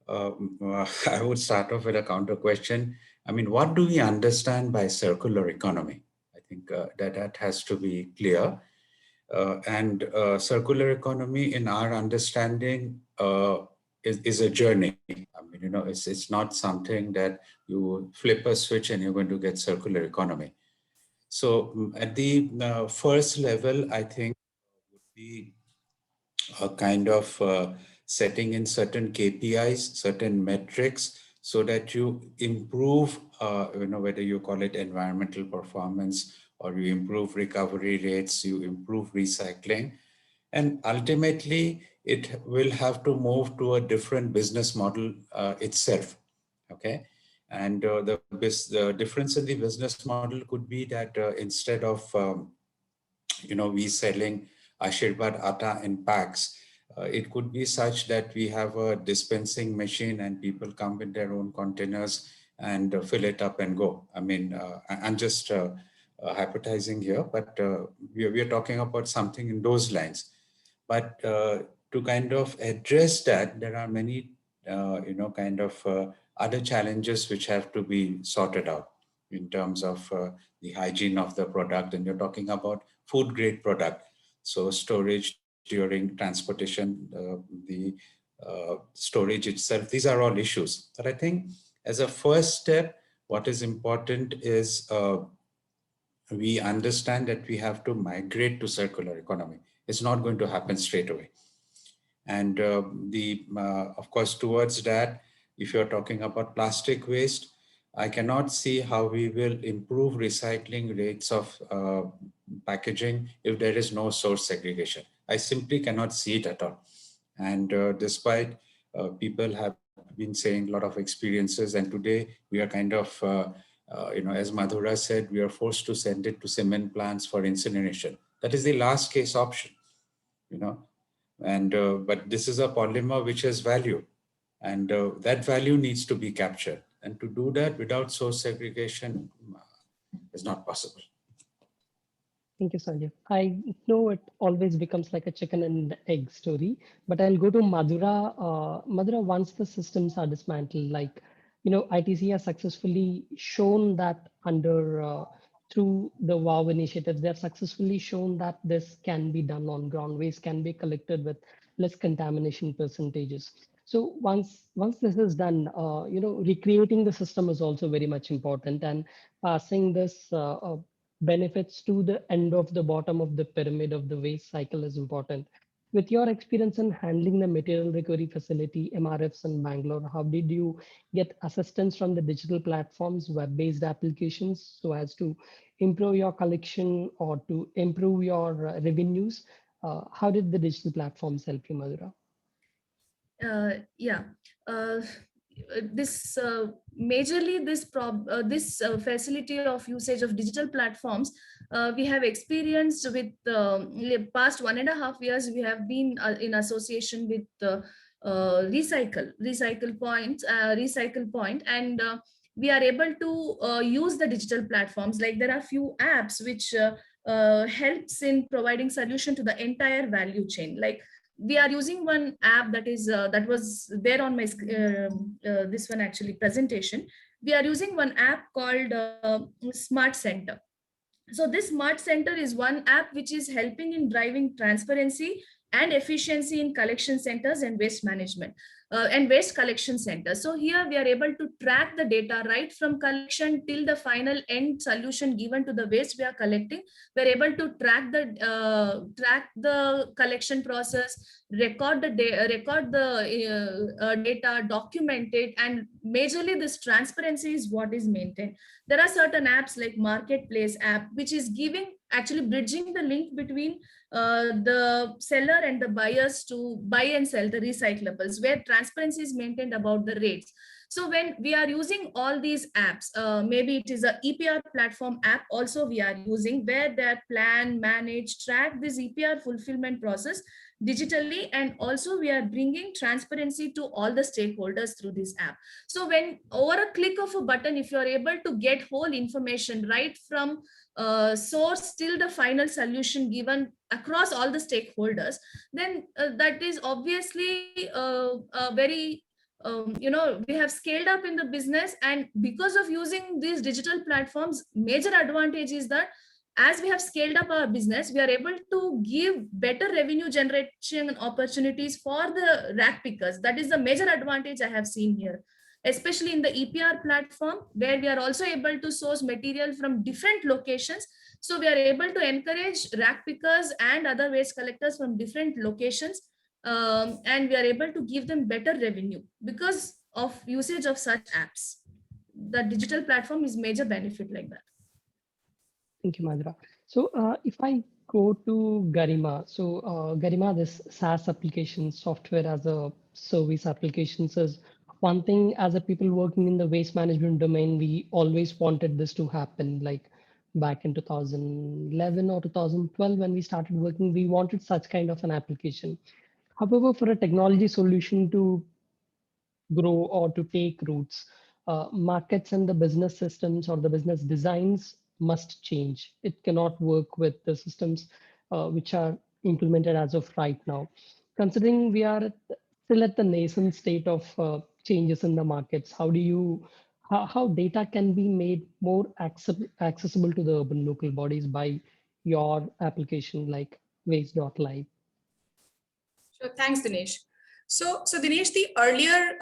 I would start off with a counter question. I mean, what do we understand by circular economy? I think that has to be clear. And circular economy, in our understanding, is a journey. I mean, it's not something that you flip a switch and you're going to get circular economy. So at the first level, I think would be a kind of setting in certain KPIs, certain metrics, so that you improve, whether you call it environmental performance or you improve recovery rates, you improve recycling. And ultimately, it will have to move to a different business model itself, okay? And the difference in the business model could be that instead of, we selling Ashirwad atta in packs, it could be such that we have a dispensing machine and people come with their own containers and fill it up and go. I mean, I'm just hypothesizing here, but we are talking about something in those lines. But to kind of address that, there are many, other challenges which have to be sorted out in terms of the hygiene of the product. And you're talking about food grade product. So storage during transportation, the storage itself, these are all issues. But I think as a first step, what is important is we understand that we have to migrate to circular economy. It's not going to happen straight away. And of course, towards that, if you're talking about plastic waste, I cannot see how we will improve recycling rates of packaging if there is no source segregation. I simply cannot see it at all. And despite people have been saying a lot of experiences, and today we are kind of, as Madhura said, we are forced to send it to cement plants for incineration. That is the last case option, And but this is a polymer which has value, and that value needs to be captured. And to do that without source segregation is not possible. Thank you, Sanjay. I know it always becomes like a chicken and egg story, but I'll go to Madhura. Madhura, once the systems are dismantled, like, ITC has successfully shown that through the WOW initiatives, they have successfully shown that this can be done on ground. Waste can be collected with less contamination percentages. So once this is done, recreating the system is also very much important, and passing this benefits to the end of the bottom of the pyramid of the waste cycle is important. With your experience in handling the material recovery facility, MRFs in Bangalore, how did you get assistance from the digital platforms, web-based applications, so as to improve your collection or to improve your revenues? How did the digital platforms help you, Madhura? Yeah. This majorly this facility of usage of digital platforms we have experienced with the past 1.5 years. We have been in association with Recycle Point, and we are able to use the digital platforms. Like, there are few apps which helps in providing solution to the entire value chain. Like, we are using one app that was there on my this one actually presentation. We are using one app called Smart Center. So this Smart Center is one app which is helping in driving transparency and efficiency in collection centers and waste management and waste collection centers. So here we are able to track the data right from collection till the final end solution given to the waste we are collecting. We're able to track the collection process, record the data, document it, and majorly this transparency is what is maintained. There are certain apps like Marketplace app, which is actually bridging the link between the seller and the buyers to buy and sell the recyclables, where transparency is maintained about the rates. So when we are using all these apps, maybe it is a EPR platform app also we are using, where they plan, manage, track this EPR fulfillment process digitally, and also we are bringing transparency to all the stakeholders through this app. So when over a click of a button, if you are able to get whole information right from source till the final solution given across all the stakeholders, then that is obviously very we have scaled up in the business. And because of using these digital platforms, major advantage is that as we have scaled up our business, we are able to give better revenue generation opportunities for the rack pickers. That is the major advantage I have seen here, especially in the EPR platform, where we are also able to source material from different locations. So we are able to encourage rack pickers and other waste collectors from different locations, and we are able to give them better revenue because of usage of such apps. The digital platform is major benefit like that. Thank you, Madhura. So if I go to Garima, so Garima, this SaaS application, software as a service applications, is one thing. As a people working in the waste management domain, we always wanted this to happen. Like back in 2011 or 2012, when we started working, we wanted such kind of an application. However, for a technology solution to grow or to take roots, markets and the business systems or the business designs must change. It cannot work with the systems which are implemented as of right now. Considering we are still at the nascent state of changes in the markets, how data can be made more accessible to the urban local bodies by your application like waste.live? Sure, thanks, Dinesh. So Dinesh, the earlier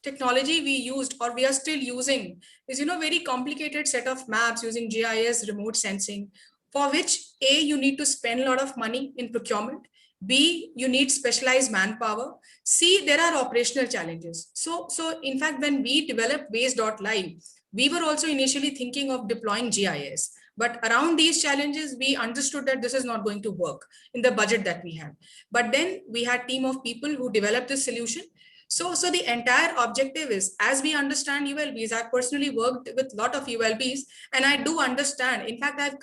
technology we used or we are still using is, very complicated set of maps using GIS, remote sensing, for which A, you need to spend a lot of money in procurement. B, you need specialized manpower. C, there are operational challenges. So in fact, when we developed waste.live, we were also initially thinking of deploying GIS. But around these challenges, we understood that this is not going to work in the budget that we had. But then we had a team of people who developed this solution. So the entire objective is, as we understand ULBs, I've personally worked with a lot of ULBs, and I do understand. In fact, I've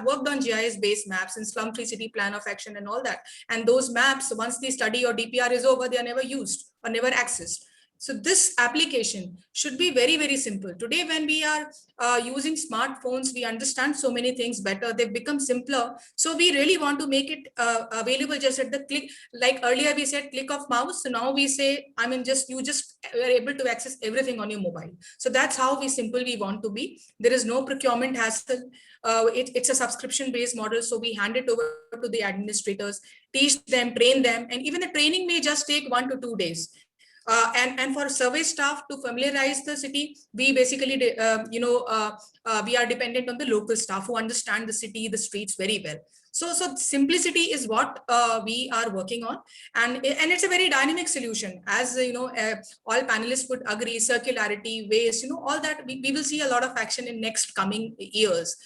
worked on GIS-based maps and slum-free city plan of action and all that. And those maps, once the study or DPR is over, they are never used or never accessed. So this application should be very, very simple. Today, when we are using smartphones, we understand so many things better. They've become simpler. So we really want to make it available just at the click. Like earlier we said click of mouse. So now we say, you just are able to access everything on your mobile. So that's how we want to be. There is no procurement hassle. It's a subscription-based model. So we hand it over to the administrators, teach them, train them. And even the training may just take 1 to 2 days. And for survey staff to familiarize the city, we basically, we are dependent on the local staff who understand the city, the streets very well. So simplicity is what we are working on, and it's a very dynamic solution. As all panelists would agree, circularity, waste, all that we will see a lot of action in next coming years.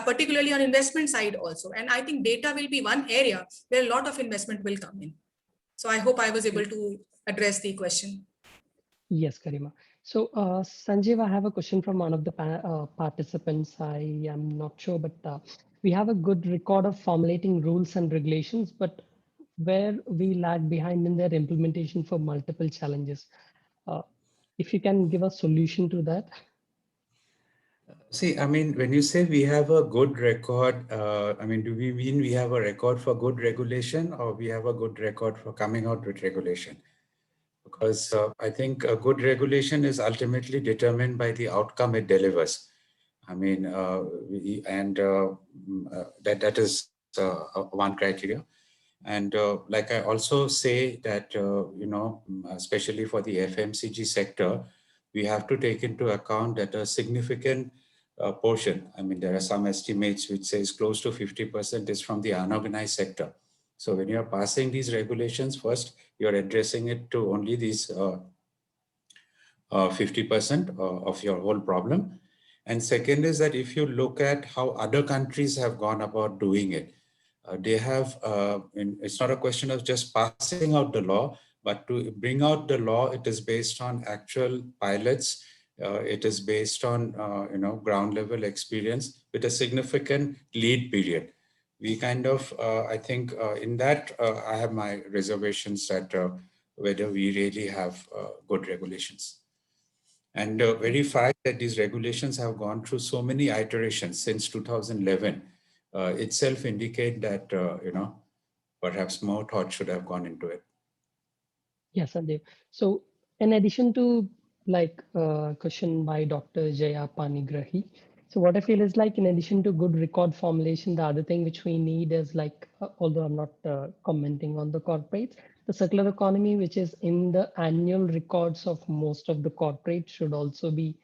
Particularly on investment side also, and I think data will be one area where a lot of investment will come in. So I hope I was able to address the question. Yes, Garima. So Sanjeev, I have a question from one of the participants. I am not sure, but we have a good record of formulating rules and regulations, but where we lag behind in their implementation for multiple challenges. If you can give a solution to that. See, I mean, when you say we have a good record, I mean, do we mean we have a record for good regulation, or we have a good record for coming out with regulation? Because I think a good regulation is ultimately determined by the outcome it delivers. I mean, that is one criteria. And like I also say that, especially for the FMCG sector, we have to take into account that a significant portion, I mean, there are some estimates which says close to 50% is from the unorganized sector. So when you're passing these regulations, first, you're addressing it to only these 50% of your whole problem. And second is that if you look at how other countries have gone about doing it, they have, it's not a question of just passing out the law, but to bring out the law, it is based on actual pilots. It is based on, ground level experience with a significant lead period. We kind of, I think in that, I have my reservations that whether we really have good regulations. And the very fact that these regulations have gone through so many iterations since 2011 itself indicate that, perhaps more thought should have gone into it. Yes, Sandeep. So in addition to like question by Dr. Jaya Panigrahi, so what I feel is like in addition to good record formulation, the other thing which we need is like, although I'm not commenting on the corporates, the circular economy, which is in the annual records of most of the corporates, should also be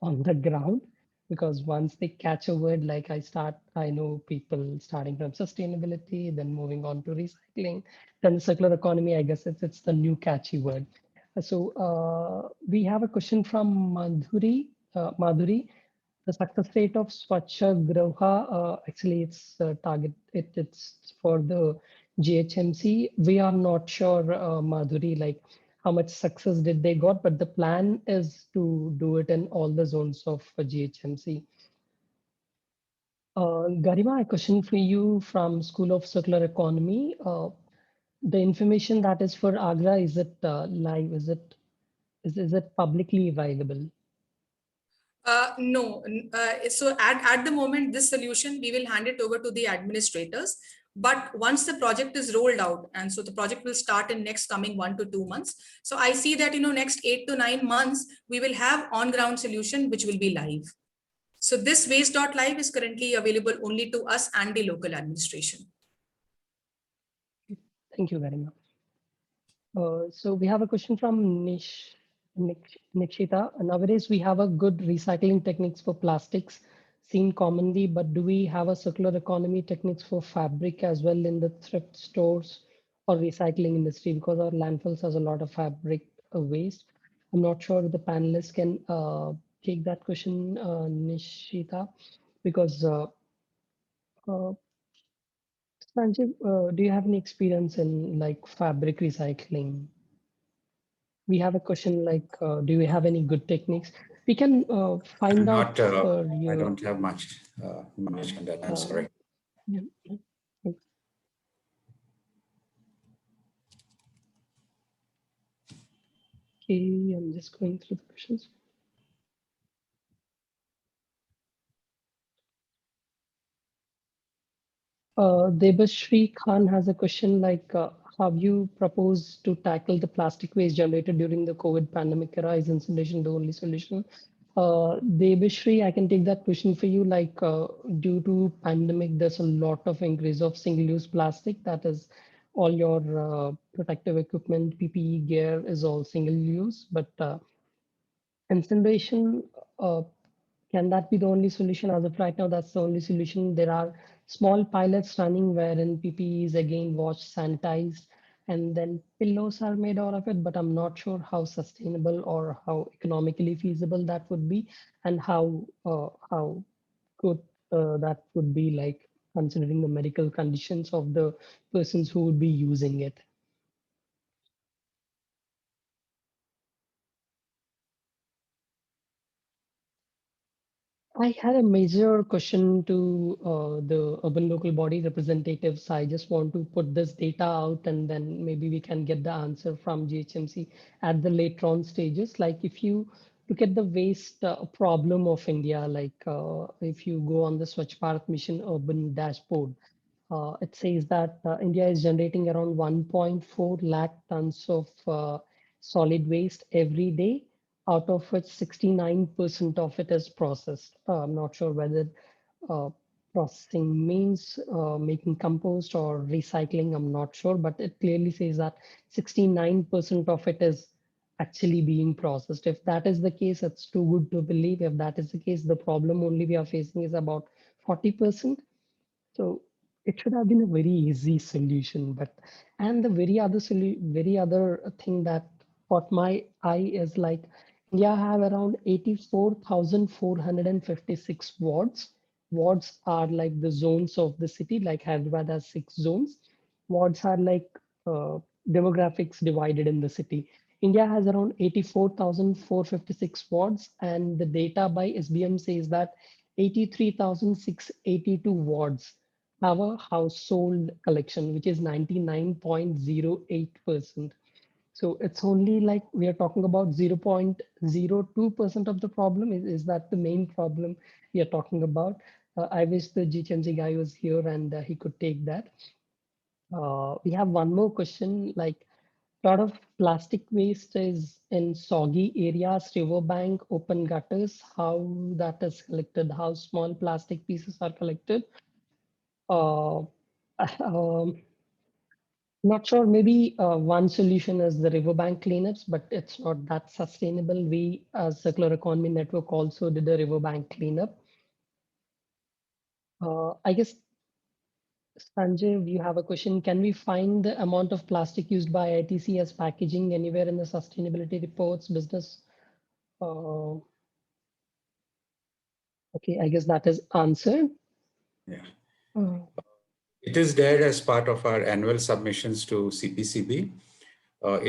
on the ground, because once they catch a word, like I know people starting from sustainability, then moving on to recycling, then circular economy, I guess it's the new catchy word. So we have a question from Madhuri. The success rate of Swachha Graha, actually it's it's for the GHMC. We are not sure, Madhuri, like how much success did they got, but the plan is to do it in all the zones of GHMC. Garima, a question for you from School of Circular Economy. The information that is for Agra, is it live? Is it publicly available? No. So at the moment, this solution, we will hand it over to the administrators. But once the project is rolled out, and so the project will start in next coming 1 to 2 months. So I see that, next 8 to 9 months, we will have on-ground solution, which will be live. So this waste.live is currently available only to us and the local administration. Thank you very much. So we have a question from Nikshita. Nowadays, we have a good recycling techniques for plastics seen commonly, but do we have a circular economy techniques for fabric as well in the thrift stores or recycling industry? Because our landfills has a lot of fabric waste. I'm not sure if the panelists can take that question, Nishita, because Sanjeev, do you have any experience in like fabric recycling? We have a question like, do we have any good techniques? We can find out for you. I don't have much knowledge on that. I'm sorry. Yeah. Okay, I'm just going through the questions. Debashri Khan has a question like, how you propose to tackle the plastic waste generated during the COVID pandemic era? Is incineration the only solution? Debashri, I can take that question for you. Like, due to pandemic, there's a lot of increase of single-use plastic. That is, all your protective equipment, PPE gear is all single-use. But incineration, can that be the only solution? As of right now, that's the only solution. There are small pilots running wherein PPE is again washed, sanitized, and then pillows are made out of it. But I'm not sure how sustainable or how economically feasible that would be, and how good that would be, like considering the medical conditions of the persons who would be using it. I had a major question to the urban local body representatives. I just want to put this data out, and then maybe we can get the answer from GHMC at the later on stages. Like if you look at the waste problem of India, like if you go on the Swachh Bharat Mission urban dashboard, it says that India is generating around 1.4 lakh tons of solid waste every day, out of which 69% of it is processed. I'm not sure whether uh, processing means making compost or recycling, I'm not sure, but it clearly says that 69% of it is actually being processed. If that is the case, it's too good to believe. If that is the case, the problem only we are facing is about 40%. So it should have been a very easy solution, but and the very other thing that caught my eye is like India have around 84,456 wards. Wards are like the zones of the city, like Hyderabad has 6 zones. Wards are like demographics divided in the city. India has around 84,456 wards, and the data by SBM says that 83,682 wards have a household collection, which is 99.08%. So it's only like we are talking about 0.02% of the problem. Is that the main problem we are talking about? I wish the GHMC guy was here and he could take that. We have one more question, like a lot of plastic waste is in soggy areas, riverbank, open gutters, how that is collected, how small plastic pieces are collected. Uh, um, Not sure, maybe one solution is the riverbank cleanups, but it's not that sustainable. We, as Circular Economy Network, also did a riverbank cleanup. I guess, Sanjay, you have a question. Can we find the amount of plastic used by ITC as packaging anywhere in the sustainability reports, business? Okay, I guess that is answered. Yeah. Uh, It is there as part of our annual submissions to CPCB.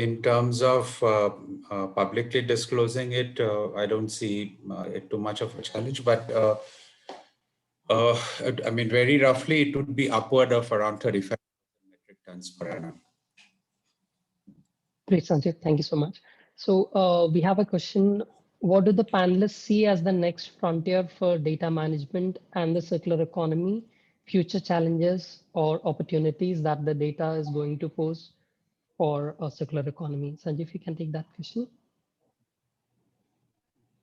In terms of publicly disclosing it, I don't see it too much of a challenge, but I mean, very roughly, it would be upward of around 35 metric tons per annum. Great, Sanjay. Thank you so much. So we have a question. What do the panelists see as the next frontier for data management and the circular economy, future challenges or opportunities that the data is going to pose for a circular economy? Sanjay, if you can take that question.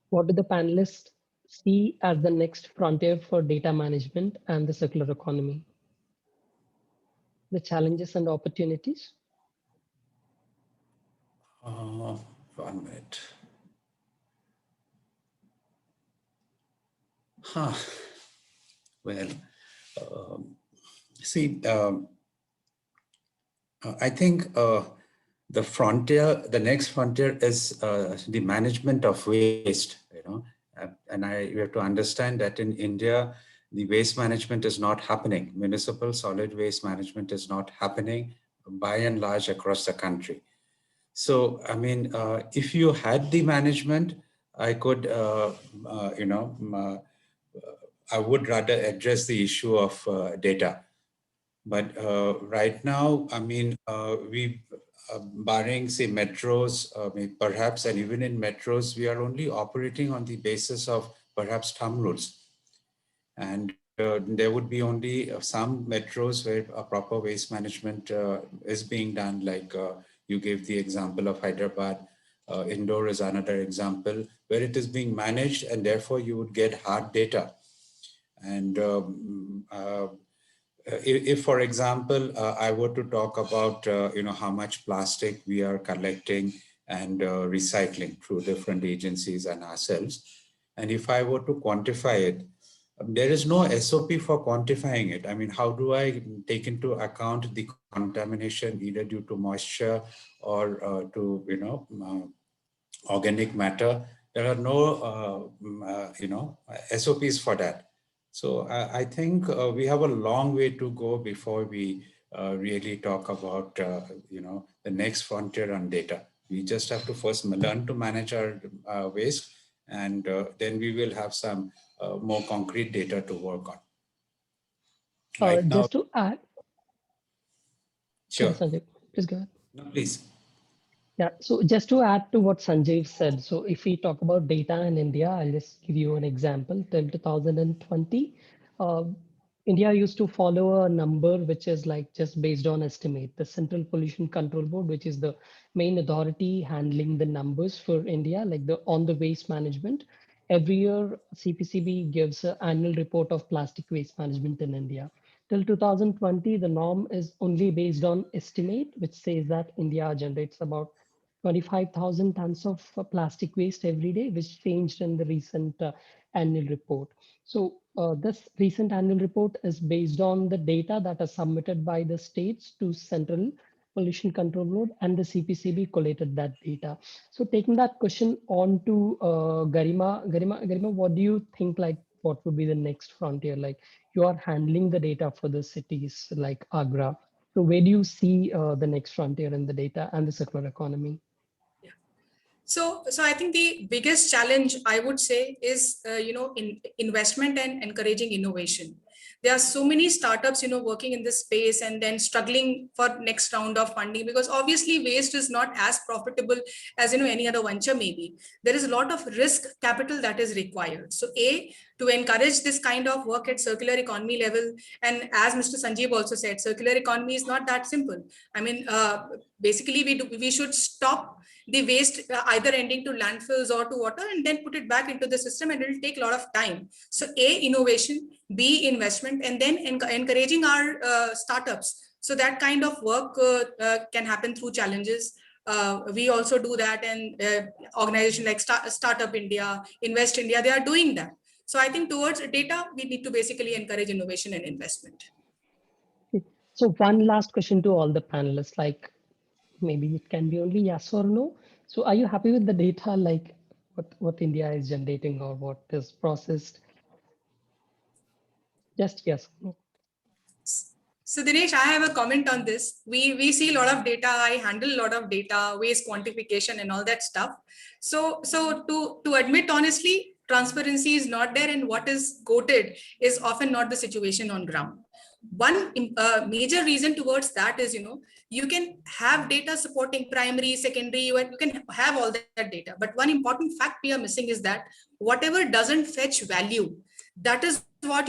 What do the panelists see as the next frontier for data management and the circular economy? The challenges and opportunities? 1 minute. Huh. Well, see, I think the next frontier is the management of waste, you know, and we have to understand that in India, the waste management is not happening. Municipal solid waste management is not happening by and large across the country. So, I mean, if you had the management, I could, I would rather address the issue of data. But right now, I mean, barring, say, metros, perhaps, and even in metros, we are only operating on the basis of perhaps thumb rules. And there would be only some metros where a proper waste management is being done, like you gave the example of Hyderabad. Indore is another example where it is being managed, and therefore you would get hard data. And if, for example, I were to talk about how much plastic we are collecting and recycling through different agencies and ourselves, and if I were to quantify it, there is no SOP for quantifying it. I mean, how do I take into account the contamination either due to moisture or to organic matter? There are no SOPs for that. So I think we have a long way to go before we really talk about the next frontier on data. We just have to first learn to manage our waste, and then we will have some more concrete data to work on. Right now, Just to add, sure. Sanjay, please go ahead. No, please. Yeah, so just to add to what Sanjay said, so if we talk about data in India, I'll just give you an example. Till 2020, India used to follow a number which is like just based on estimate. The Central Pollution Control Board, which is the main authority handling the numbers for India, like on the waste management. Every year, CPCB gives an annual report of plastic waste management in India. Till 2020, the norm is only based on estimate, which says that India generates about 25,000 tons of plastic waste every day, which changed in the recent annual report. So this recent annual report is based on the data that are submitted by the states to Central Pollution Control Board, and the CPCB collated that data. So taking that question on to Garima, what do you think, like, what would be the next frontier? Like, you are handling the data for the cities like Agra. So where do you see the next frontier in the data and the circular economy? So I think the biggest challenge I would say is, in investment and encouraging innovation. There are so many startups, working in this space and then struggling for next round of funding, because obviously waste is not as profitable as, any other venture maybe. There is a lot of risk capital that is required. So to encourage this kind of work at circular economy level, and as Mr. Sanjeev also said, circular economy is not that simple. I mean, basically we should stop the waste either ending to landfills or to water and then put it back into the system, and it will take a lot of time. So innovation, B, investment, and then encouraging our startups. So that kind of work can happen through challenges. We also do that, and organizations like Startup India, Invest India, they are doing that. So I think towards data, we need to basically encourage innovation and investment. So one last question to all the panelists, like, maybe it can be only yes or no. So are you happy with the data, like what India is generating or what is processed? Just yes. No. So Dinesh, I have a comment on this. We see a lot of data. I handle a lot of data, waste quantification and all that stuff. So to admit honestly, transparency is not there, and what is quoted is often not the situation on ground. One major reason towards that is, you can have data supporting primary, secondary, you can have all that data. But one important fact we are missing is that whatever doesn't fetch value, that is what,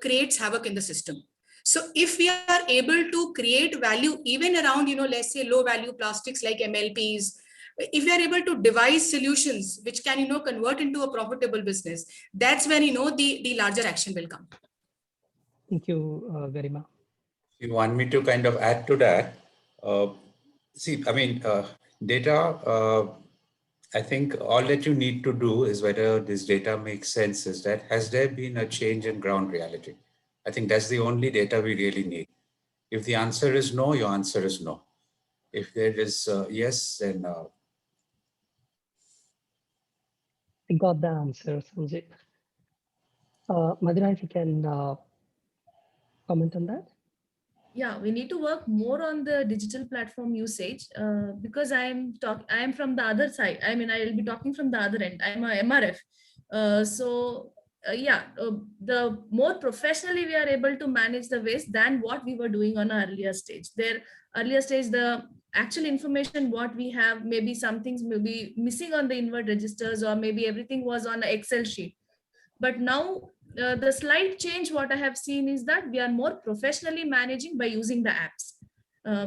creates havoc in the system. So if we are able to create value even around, let's say low value plastics like MLPs, if we are able to devise solutions which can, convert into a profitable business, that's when, the larger action will come. Thank you, Garima. You want me to kind of add to that? See, I mean, data, I think all that you need to do is whether this data makes sense, is that has there been a change in ground reality? I think that's the only data we really need. If the answer is no, your answer is no. If there is yes, then I got the answer, Sanjay. Madhura, if you can comment on that. Yeah, we need to work more on the digital platform usage because I am from the other side. I mean, I will be talking from the other end. I'm a MRF. The more professionally we are able to manage the waste than what we were doing on an earlier stage. Earlier stage, the actual information what we have, maybe some things may be missing on the invert registers, or maybe everything was on an Excel sheet. But now the slight change what I have seen is that we are more professionally managing by using the apps,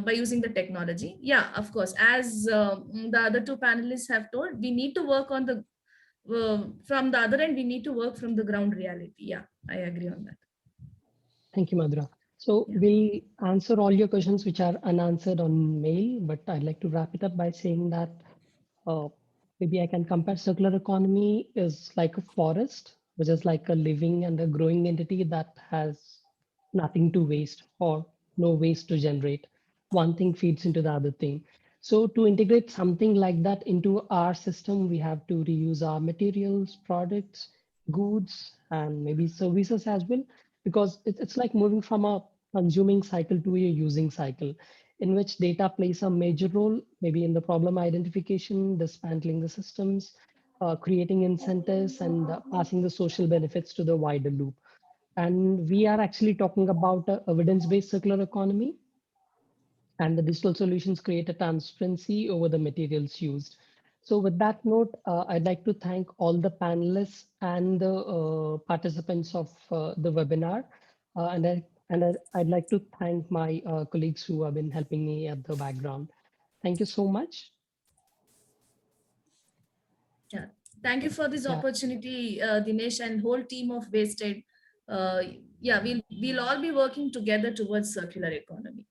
by using the technology. Yeah, of course, as the other two panelists have told, we need to work on the from the other end, we need to work from the ground reality. Yeah, I agree on that. Thank you, Madhura. So Yeah. we'll answer all your questions which are unanswered on mail, but I'd like to wrap it up by saying that maybe I can compare circular economy is like a forest, which is like a living and a growing entity that has nothing to waste or no waste to generate. One thing feeds into the other thing. So to integrate something like that into our system, we have to reuse our materials, products, goods, and maybe services as well, because it's like moving from a consuming cycle to a using cycle, in which data plays a major role, maybe in the problem identification, dismantling the systems, creating incentives, and passing the social benefits to the wider loop. And we are actually talking about evidence-based circular economy, and the digital solutions create a transparency over the materials used. So with that note, I'd like to thank all the panelists and the participants of the webinar. I'd like to thank my colleagues who have been helping me at the background. Thank you so much. Yeah, thank you for this opportunity, Dinesh, and whole team of Wasted. Yeah, we'll all be working together towards circular economy.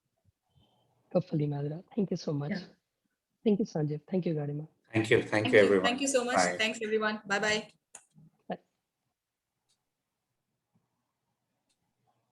Hopefully, Madhura. Thank you so much. Yeah. Thank you, Sanjay. Thank you, Garima. Thank you. Thank you, everyone. Thank you so much. Bye. Thanks, everyone. Bye-bye.